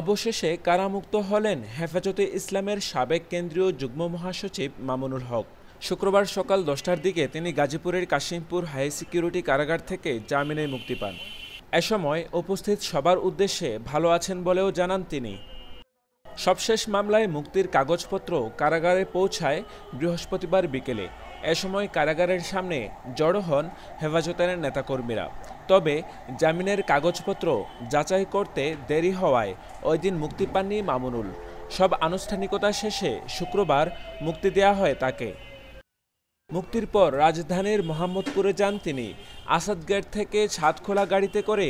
অবশেষে কারামুক্ত হলেন হেফাজতে ইসলামের সাবেক কেন্দ্রীয় যুগ্ম মহাসচিব মামুনুল হক। শুক্রবার সকাল 10টার দিকে তিনি গাজীপুরের কাশিমপুর হাই সিকিউরিটি কারাগার থেকে জামিনে মুক্তি পান। এ সময় উপস্থিত সবার উদ্দেশ্যে ভালো আছেন বলেও জানান তিনি। সবশেষ মামলায় মুক্তির কাগজপত্র কারাগারে পৌঁছায় বৃহস্পতিবার বিকেলে। এ সময় কারাগারের সামনে জড়ো হন হেফাজতের নেতাকর্মীরা। তবে জামিনের কাগজপত্র যাচাই করতে দেরি হওয়ায় ওই দিন মুক্তি পাননি মামুনুল। সব আনুষ্ঠানিকতা শেষে শুক্রবার মুক্তি দেয়া হয় তাকে। মুক্তির পর রাজধানীর মোহাম্মদপুরে যান তিনি। আসাদ গেট থেকে ছাদখোলা গাড়িতে করে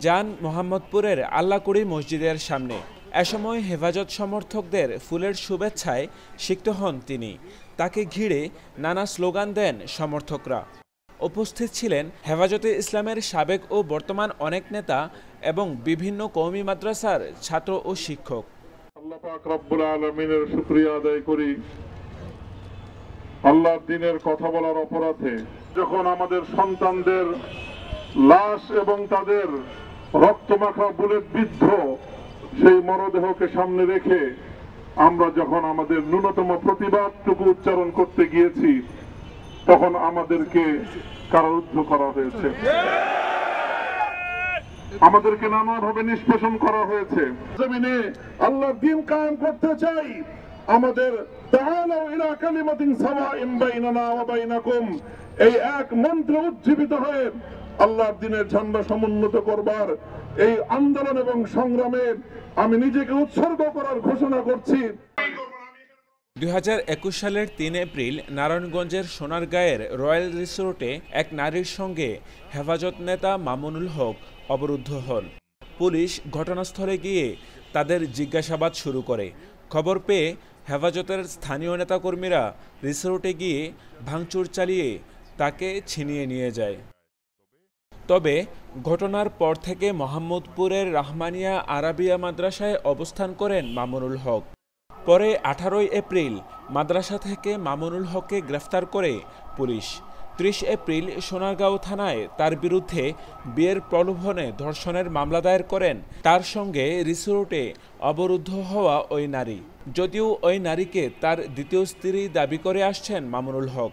যান মোহাম্মদপুরের আল্লাহকুড়ি মসজিদের সামনে। এ সময় হেফাজত সমর্থকদের ফুলের শুভেচ্ছায় সিক্ত হন তিনি। তাকে ঘিরে নানা স্লোগান দেন সমর্থকরা। উপস্থিত ছিলেন হেফাজতে ইসলামের সাবেক ও বর্তমান অনেক নেতা এবং বিভিন্ন কওমি মাদ্রাসার ছাত্র ও শিক্ষক। আল্লাহ পাক রব্বুল আলামিনের শুকরিয়া আদায় করি। আল্লাহর দ্বীনের কথা বলার অপরাধে যখন আমাদের সন্তানদের লাশ এবং তাদের রক্তমাখা বুলেট বিদ্ধ সেই মরদেহকে সামনে রেখে আমরা যখন আমাদের ন্যূনতম প্রতিবাদটুকু উচ্চারণ করতে গিয়েছি তখন আমাদেরকে কারারুদ্ধ করা হয়েছে, আমাদেরকে নানাভাবে নিষ্পেষণ করা হয়েছে। জমিনে আল্লাহর দ্বীন কায়েম করতে চাই। আমাদের তাআলাউ ইলা কালিমাতিন সাওয়াইন বাইনানা ওয়া বাইনাকুম এই এক মন্ত্র উজ্জীবিত হয়ে আল্লাহর দ্বীনের ঝান্ডা সমুন্নত করবার এই আন্দোলন এবং সংগ্রামে আমি নিজেকে উৎসর্গ করার ঘোষণা করছি। 2021 সালের 3 এপ্রিল নারায়ণগঞ্জের সোনারগাঁয়ের রয়্যাল রিসোর্টে এক নারীর সঙ্গে হেফাজত নেতা মামুনুল হক অবরুদ্ধ হন। পুলিশ ঘটনাস্থলে গিয়ে তাদের জিজ্ঞাসাবাদ শুরু করে। খবর পেয়ে হেফাজতের স্থানীয় নেতাকর্মীরা রিসোর্টে গিয়ে ভাঙচুর চালিয়ে তাকে ছিনিয়ে নিয়ে যায়। তবে ঘটনার পর থেকে মোহাম্মদপুরের রাহমানিয়া আরাবিয়া মাদ্রাসায় অবস্থান করেন মামুনুল হক। পরে 18 এপ্রিল মাদ্রাসা থেকে মামুনুল হককে গ্রেফতার করে পুলিশ। 30 এপ্রিল সোনারগাঁও থানায় তার বিরুদ্ধে বিয়ের প্রলোভনে ধর্ষণের মামলা দায়ের করেন তার সঙ্গে রিসোর্টে অবরুদ্ধ হওয়া ওই নারী। যদিও ওই নারীকে তার দ্বিতীয় স্ত্রী দাবি করে আসছেন মামুনুল হক।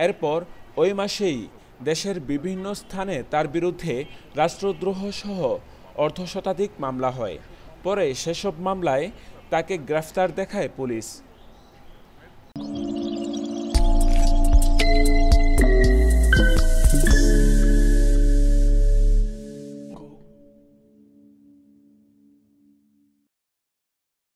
এরপর ওই মাসেই দেশের বিভিন্ন স্থানে তার বিরুদ্ধে রাষ্ট্রদ্রোহ সহ অর্ধশতাধিক মামলা হয়। পরে সেসব মামলায় তাকে গ্রেফতার দেখায় পুলিশ।